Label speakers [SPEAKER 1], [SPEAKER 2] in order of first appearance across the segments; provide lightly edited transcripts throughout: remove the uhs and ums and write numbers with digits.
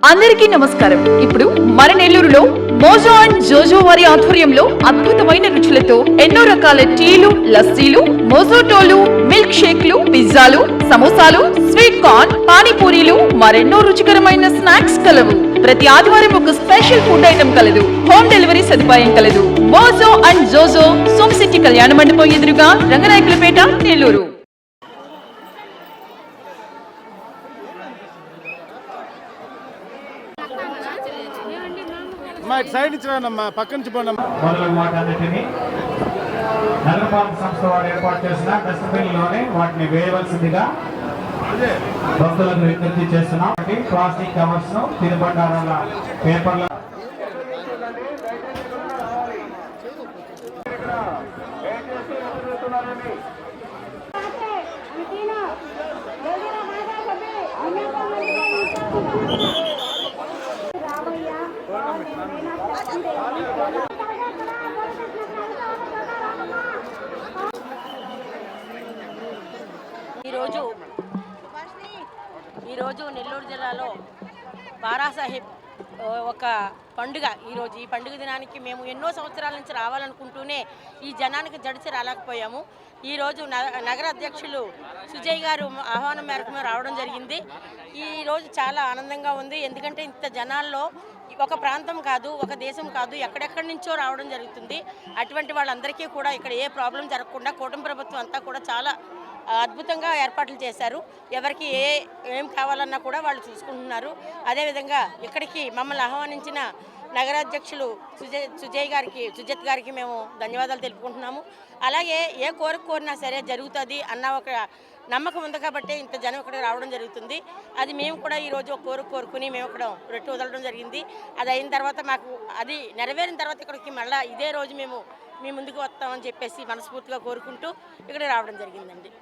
[SPEAKER 1] అందరికీ నమస్కారం. ఇప్పుడు మన నెల్లూరులో మోజో అండ్ జోజో వారి ఆధ్వర్యంలో అద్భుతమైన రుచులతో ఎన్నో రకాల టీలు, లస్సీలు, మోజోటోలు, మిల్క్ షేక్లు, పిజ్జాలు, సమోసాలు, స్వీట్ కార్న్, పానీపూరీలు, మరెన్నో రుచికరమైన స్నాక్స్ కలవు. ప్రతి ఆదివారం ఒక స్పెషల్ ఫుడ్ ఐటమ్ కలదు. హోమ్ డెలివరీ సదుపాయం కలదు. మోజో అండ్ జోజో, సోమశెట్టి కళ్యాణ మండపం ఎదురుగా, రంగనాయకులపేట, నెల్లూరు.
[SPEAKER 2] సైడ్ ఇచ్చినమ్మా, పక్క నుంచి పోనమ్మా.
[SPEAKER 3] మొదలగు వాటన్నిటిని నగరపాలక సంస్థ వారు ఏర్పాటు చేసిన డస్ట్బిన్లోనే వాటిని వేయవలసిందిగా భక్తులకు విజ్ఞప్తి చేస్తున్నాం. ప్లాస్టిక్ కవర్స్ ను, తినుబండారాల పేపర్ల
[SPEAKER 4] ఈరోజు నెల్లూరు జిల్లాలో బారాసాహెబ్ ఒక పండుగ. ఈ పండుగ దినానికి మేము ఎన్నో సంవత్సరాల నుంచి రావాలనుకుంటూనే ఈ జనానికి జడిచి రాలేకపోయాము. ఈరోజు నగర అధ్యక్షులు సుజయ్ గారు ఆహ్వానం మేరకు మేము రావడం జరిగింది. ఈరోజు చాలా ఆనందంగా ఉంది. ఎందుకంటే ఇంత జనాల్లో ఒక ప్రాంతం కాదు, ఒక దేశం కాదు, ఎక్కడెక్కడి నుంచో రావడం జరుగుతుంది. అటువంటి వాళ్ళందరికీ కూడా ఇక్కడ ఏ ప్రాబ్లం జరగకుండా కూటమి ప్రభుత్వం అంతా కూడా చాలా అద్భుతంగా ఏర్పాట్లు చేశారు. ఎవరికి ఏం కావాలన్నా కూడా వాళ్ళు చూసుకుంటున్నారు. అదేవిధంగా ఇక్కడికి మమ్మల్ని ఆహ్వానించిన నగరాధ్యక్షులు సుజత్ గారికి మేము ధన్యవాదాలు తెలుపుకుంటున్నాము. అలాగే ఏ కోరినా సరే జరుగుతుంది అన్న ఒక నమ్మకం ఉంది కాబట్టి ఇంత జనం ఇక్కడ రావడం జరుగుతుంది. అది మేము కూడా ఈరోజు ఒక కోరుకుని మేము ఇక్కడ రొట్టె వదలడం జరిగింది. అది అయిన తర్వాత మాకు అది నెరవేరిన తర్వాత ఇక్కడికి మళ్ళీ ఇదే రోజు మేము మీ ముందుకు వస్తామని చెప్పేసి మనస్ఫూర్తిగా కోరుకుంటూ ఇక్కడ రావడం జరిగిందండి.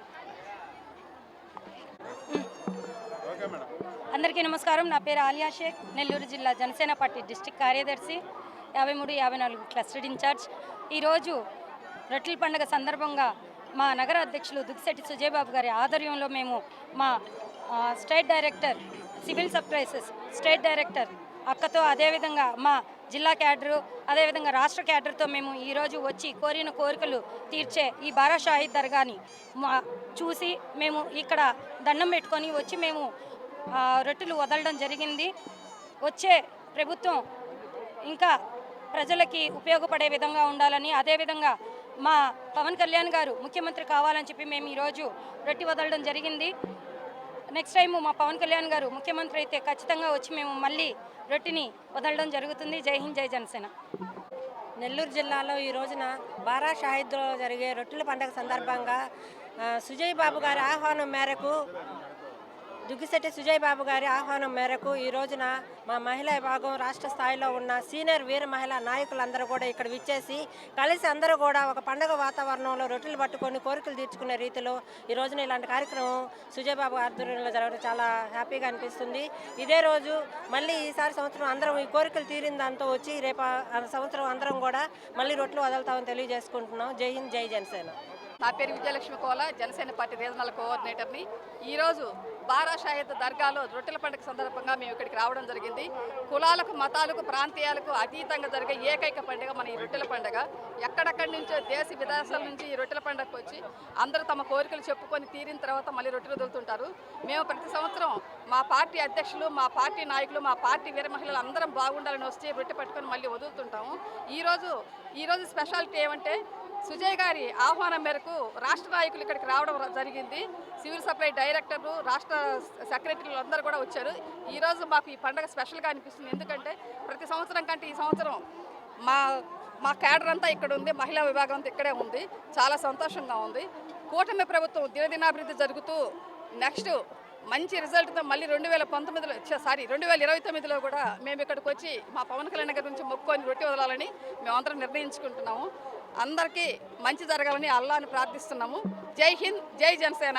[SPEAKER 5] అందరికీ నమస్కారం. నా పేరు ఆలియా షేక్, నెల్లూరు జిల్లా జనసేన పార్టీ డిస్ట్రిక్ట్ కార్యదర్శి, 53-54 క్లస్టర్ ఇన్ఛార్జ్. ఈరోజు రొట్టెల పండుగ సందర్భంగా మా నగర అధ్యక్షులు దుగ్గిశెట్టి సుజయ్ బాబు గారి ఆధ్వర్యంలో మేము మా state director civil supplies state director అక్కతో, అదేవిధంగా మా జిల్లా క్యాడరు, అదేవిధంగా రాష్ట్ర క్యాడర్తో మేము ఈరోజు వచ్చి కోరిన కోరికలు తీర్చే ఈ బారా షాహీద్ దర్గాని చూసి మేము ఇక్కడ దండం పెట్టుకొని వచ్చి మేము రొట్టెలు వదలడం జరిగింది. వచ్చే ప్రభుత్వం ఇంకా ప్రజలకి ఉపయోగపడే విధంగా ఉండాలని, అదేవిధంగా మా పవన్ కళ్యాణ్ గారు ముఖ్యమంత్రి కావాలని చెప్పి మేము ఈరోజు రొట్టె వదలడం జరిగింది. నెక్స్ట్ టైము మా పవన్ కళ్యాణ్ గారు ముఖ్యమంత్రి అయితే ఖచ్చితంగా వచ్చి మేము మళ్ళీ రొట్టెని వదలడం జరుగుతుంది. జై హింద్, జై జనసేన.
[SPEAKER 6] నెల్లూరు జిల్లాలో ఈ రోజున బారా షాహీద్లో జరిగే రొట్టెల పండుగ సందర్భంగా సుజయ్ బాబు గారి ఆహ్వానం మేరకు, దుగ్గిశెట్టి సుజయ్ బాబు గారి ఆహ్వానం మేరకు ఈ రోజున మా మహిళా విభాగం రాష్ట్ర స్థాయిలో ఉన్న సీనియర్ వీర మహిళా నాయకులందరూ కూడా ఇక్కడ విచ్చేసి కలిసి అందరూ కూడా ఒక పండుగ వాతావరణంలో రొట్టెలు పట్టుకొని కోరికలు తీర్చుకునే రీతిలో ఈ రోజున ఇలాంటి కార్యక్రమం సుజయ్ బాబు ఆధ్వర్యంలో జరగడం చాలా హ్యాపీగా అనిపిస్తుంది. ఇదే రోజు మళ్ళీ ఈసారి సంవత్సరం అందరం ఈ కోరికలు తీరిన దాంతో వచ్చి రేపు సంవత్సరం అందరం కూడా మళ్ళీ రొట్టెలు వదులుతామని తెలియజేసుకుంటున్నాం. జై హింద్, జై జనసేన.
[SPEAKER 7] నా పేరు విజయలక్ష్మి కోల, జనసేన పార్టీ రీజనల్ కోఆర్డినేటర్ని. ఈరోజు బారా షాహీద్ దర్గాలో రొట్టెల పండుగ సందర్భంగా మేము ఇక్కడికి రావడం జరిగింది. కులాలకు, మతాలకు, ప్రాంతీయాలకు అతీతంగా జరిగే ఏకైక పండుగ మన ఈ రొట్టెల పండుగ. ఎక్కడెక్కడి నుంచో దేశ విదేశాల నుంచి ఈ రొట్టెల పండుగకు వచ్చి అందరూ తమ కోరికలు చెప్పుకొని తీరిన తర్వాత మళ్ళీ రొట్టెలు వదులుతుంటారు. మేము ప్రతి సంవత్సరం మా పార్టీ అధ్యక్షులు, మా పార్టీ నాయకులు, మా పార్టీ వీర మహిళలు అందరం బాగుండాలని వచ్చి రొట్టె పట్టుకొని మళ్ళీ వదులుతుంటాము. ఈరోజు స్పెషాలిటీ ఏమంటే సుజయ్ గారి ఆహ్వానం మేరకు రాష్ట్ర నాయకులు ఇక్కడికి రావడం జరిగింది. సివిల్ సప్లై డైరెక్టర్లు, రాష్ట్ర సెక్రటరీలు అందరూ కూడా వచ్చారు. ఈరోజు మాకు ఈ పండుగ స్పెషల్గా అనిపిస్తుంది. ఎందుకంటే ప్రతి సంవత్సరం కంటే ఈ సంవత్సరం మా క్యాడర్ అంతా ఇక్కడ ఉంది, మహిళా విభాగం అంతా ఇక్కడే ఉంది. చాలా సంతోషంగా ఉంది. కూటమి ప్రభుత్వం దినదినాభివృద్ధి జరుగుతూ నెక్స్ట్ మంచి రిజల్ట్తో మళ్ళీ 2029లో కూడా మేము ఇక్కడికి వచ్చి మా పవన్ కళ్యాణ్ గారి గురించి మొక్కుకొని రొట్టె వదలాలని మేమందరం నిర్ణయించుకుంటున్నాము. అందరికీ మంచి జరగాలని అల్లాహ్ని ప్రార్థిస్తున్నాము. జై హింద్, జై జనసేన.